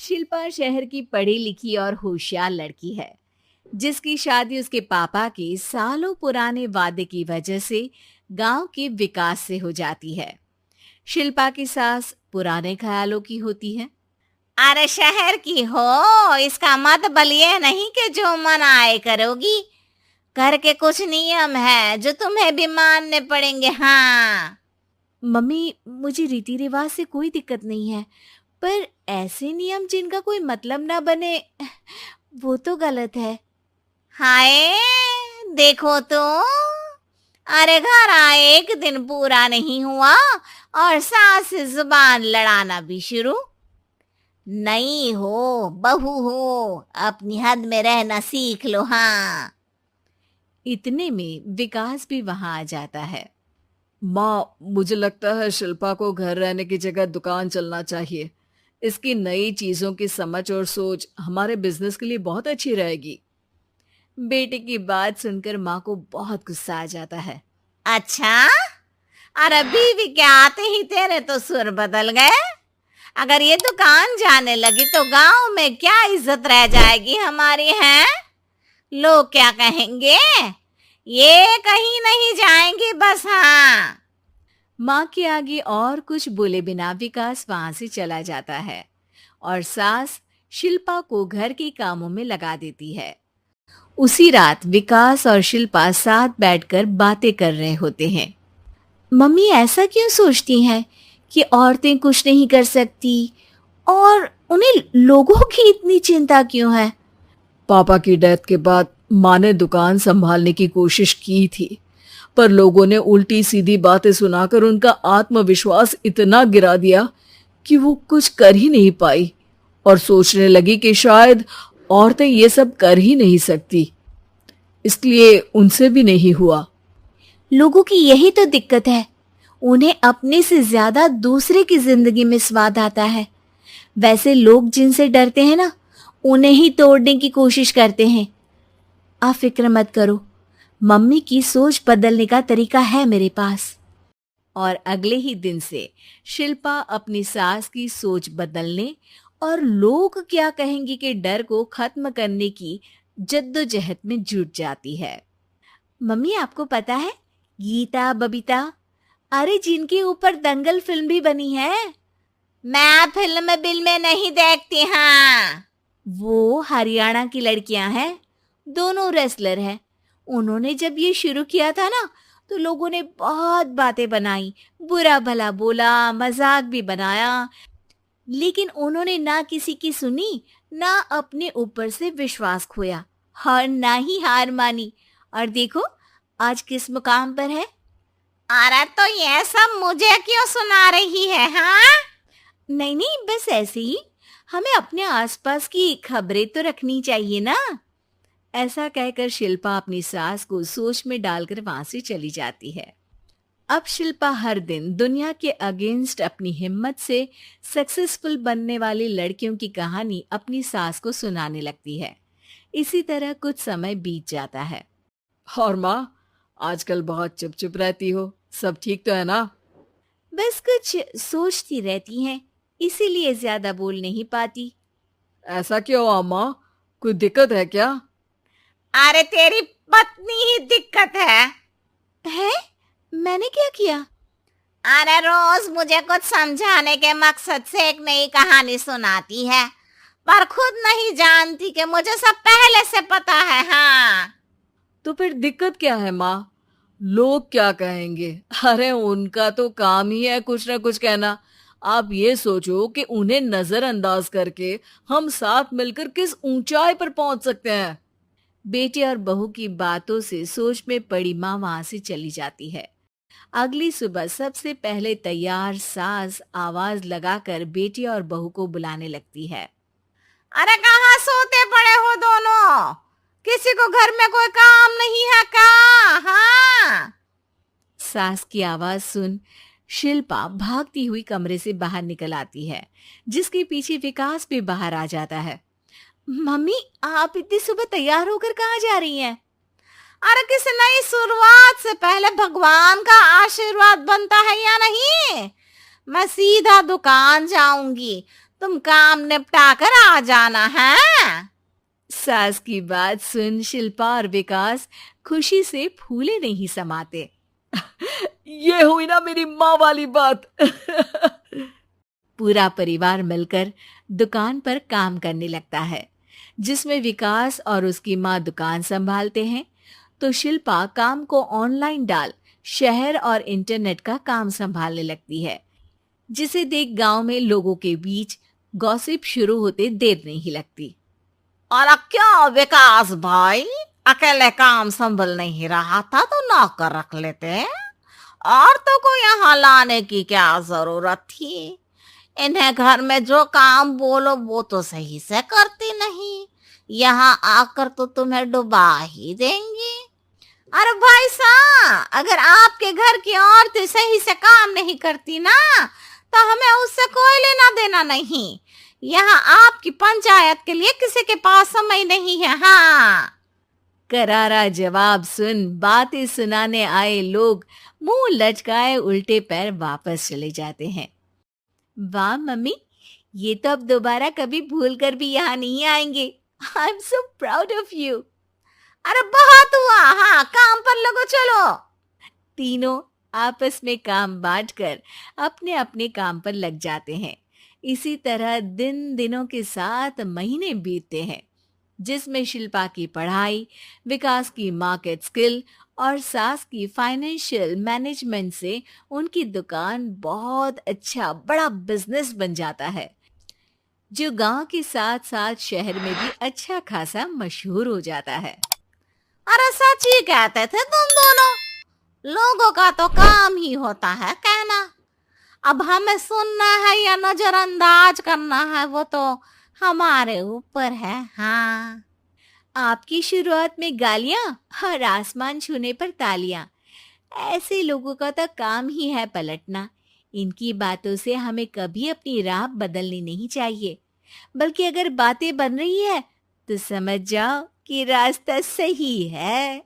शिल्पा शहर की पढ़ी लिखी और होशियार लड़की है, जिसकी शादी उसके पापा के सालों पुराने वादे की वजह से गांव के विकास से हो जाती है। शिल्पा की सास पुराने ख्यालों की होती है। अरे शहर की हो, इसका मतलब ये नहीं कि जो मन आए करोगी। घर के कुछ नियम है जो तुम्हें भी मानने पड़ेंगे। हाँ। मम्मी, मुझे रीति रिवाज से कोई दिक्कत नहीं है, पर ऐसे नियम जिनका कोई मतलब ना बने, वो तो गलत है। हाय, देखो तो। अरे घर आए एक दिन पूरा नहीं हुआ और सास से जुबान लड़ाना भी शुरू। नहीं हो, बहू हो, अपनी हद में रहना सीख लो। हाँ। इतने में विकास भी वहां आ जाता है। माँ, मुझे लगता है शिल्पा को घर रहने की जगह दुकान चलना चाहिए। इसकी नई चीजों की समझ और सोच हमारे बिजनेस के लिए बहुत अच्छी रहेगी। बेटे की बात सुनकर माँ को बहुत गुस्सा आ जाता है। अच्छा, अरे बीवी के आते ही तेरे तो सुर बदल गए। अगर ये दुकान जाने लगी तो गांव में क्या इज्जत रह जाएगी हमारी। है लोग क्या कहेंगे? ये कहीं नहीं जाएंगी बस। हाँ। माँ के आगे और कुछ बोले बिना विकास वहां से चला जाता है और सास शिल्पा को घर के कामों में लगा देती है। उसी रात विकास और शिल्पा साथ बैठकर बातें कर रहे होते हैं। मम्मी ऐसा क्यों सोचती हैं कि औरतें कुछ नहीं कर सकती, और उन्हें लोगों की इतनी चिंता क्यों है? पापा की डेथ के बाद माँ ने दुकान संभालने की कोशिश की थी, पर लोगों ने उल्टी सीधी बातें सुनाकर उनका आत्मविश्वास इतना गिरा दिया कि वो कुछ कर ही नहीं पाई और सोचने लगी कि शायद औरतें ये सब कर ही नहीं सकती। इसलिए उनसे भी नहीं हुआ। लोगों की यही तो दिक्कत है, उन्हें अपने से ज्यादा दूसरे की जिंदगी में स्वाद आता है। वैसे लोग जिनसे डरते हैं ना, उन्हें ही तोड़ने की कोशिश करते हैं। आप फिक्र मत करो, मम्मी की सोच बदलने का तरीका है मेरे पास। और अगले ही दिन से शिल्पा अपनी सास की सोच बदलने और लोग क्या कहेंगे के डर को खत्म करने की जद्दोजहद में जुट जाती है। मम्मी, आपको पता है गीता बबीता, अरे जिनके ऊपर दंगल फिल्म भी बनी है। मैं फिल्म बिल में नहीं देखती। हाँ। वो हरियाणा की लड़कियां हैं, दोनों रेसलर हैं। उन्होंने जब ये शुरू किया था ना, तो लोगों ने बहुत बातें बनाई, बुरा भला बोला, मजाक भी बनाया, लेकिन उन्होंने ना किसी की सुनी, ना अपने ऊपर से विश्वास खोया और ना ही हार मानी। और देखो आज किस मुकाम पर है। अरे तो ये सब मुझे क्यों सुना रही है? हाँ। नहीं नहीं, बस ऐसे ही, हमें अपने आसपास की खबरें तो रखनी चाहिए ना। ऐसा कहकर शिल्पा अपनी सास को सोच में डालकर वहां से चली जाती है। अब शिल्पा हर दिन दुनिया के अगेंस्ट अपनी हिम्मत से सक्सेसफुल बनने वाली लड़कियों की कहानी अपनी सास को सुनाने लगती है। इसी तरह कुछ समय बीत जाता है। और माँ, आजकल बहुत चुप चुप रहती हो, सब ठीक तो है ना? बस कुछ सोचती रहती हैं, इसीलिए ज्यादा बोल नहीं पाती। ऐसा क्यों अम्मा, कोई दिक्कत है क्या? अरे तेरी पत्नी ही दिक्कत है। है? मैंने क्या किया? अरे रोज मुझे कुछ समझाने के मकसद से एक नई कहानी सुनाती है, पर खुद नहीं जानती कि मुझे सब पहले से पता है। हाँ। तो फिर दिक्कत क्या है माँ? लोग क्या कहेंगे? अरे उनका तो काम ही है कुछ ना कुछ कहना। आप ये सोचो कि उन्हें नजरअंदाज करके हम साथ मिलकर किस ऊंचाई पर पहुंच सकते हैं। बेटे और बहू की बातों से सोच में पड़ी माँ वहां से चली जाती है। अगली सुबह सबसे पहले तैयार सास आवाज लगाकर बेटी और बहू को बुलाने लगती है। अरे कहाँ सोते पड़े हो दोनों? किसी को घर में कोई काम नहीं है क्या? हाँ। सास की आवाज सुन शिल्पा भागती हुई कमरे से बाहर निकल आती है, जिसके पीछे विकास भी बाहर आ जाता है। मम्मी, आप इतनी सुबह तैयार होकर कहाँ जा रही हैं? अरे किसी नई शुरुआत से पहले भगवान का आशीर्वाद बनता है या नहीं? मैं सीधा दुकान जाऊंगी। तुम काम निपटा कर आ जाना है। सास की बात सुन शिल्पा और विकास खुशी से फूले नहीं समाते। ये हुई ना मेरी माँ वाली बात। पूरा परिवार मिलकर दुकान पर काम करने लगता है, जिसमें विकास और उसकी माँ दुकान संभालते हैं तो शिल्पा काम को ऑनलाइन डाल शहर और इंटरनेट का काम संभालने लगती है, जिसे देख गांव में लोगों के बीच गॉसिप शुरू होते देर नहीं लगती। और क्या विकास भाई, अकेले काम संभल नहीं रहा था तो नौकर रख लेते, औरतों को यहाँ लाने की क्या जरूरत थी। इन्हें घर में जो काम बोलो वो तो सही से करती नहीं, यहाँ आकर तो तुम्हें डुबा ही देंगी। अरे भाई साहब, अगर आपके घर की औरतें सही से काम नहीं करती ना तो हमें उससे कोई लेना देना नहीं। यहाँ आपकी पंचायत के लिए किसी के पास समय नहीं है। हाँ, करारा जवाब सुन बातें सुनाने आए लोग मुंह लटकाए उल्टे पैर वापस चले जाते हैं। वाह मम्मी, ये तो अब दोबारा कभी भूल कर भी यहाँ नहीं आएंगे। I am so proud of you. अरे बहुत हुआ, हाँ काम पर लगो चलो। तीनों आपस में काम बांटकर अपने अपने काम पर लग जाते हैं। इसी तरह दिनों के साथ महीने बीतते हैं, जिसमें शिल्पा की पढ़ाई, विकास की मार्केट स्किल और सास की फाइनेंशियल मैनेजमेंट से उनकी दुकान बहुत अच्छा बड़ा बिजनेस बन जाता है, जो गांव के साथ साथ शहर में भी अच्छा खासा मशहूर हो जाता है। अरे सच ही कहते थे तुम दोनों, लोगों का तो काम ही होता है कहना। अब हमें सुनना है या नजरअंदाज करना है वो तो हमारे ऊपर है। हाँ, आपकी शुरुआत में गालियां और आसमान छूने पर तालियां, ऐसे लोगों का तो काम ही है पलटना। इनकी बातों से हमें कभी अपनी राह बदलनी नहीं चाहिए, बल्कि अगर बातें बन रही है तो समझ जाओ कि रास्ता सही है।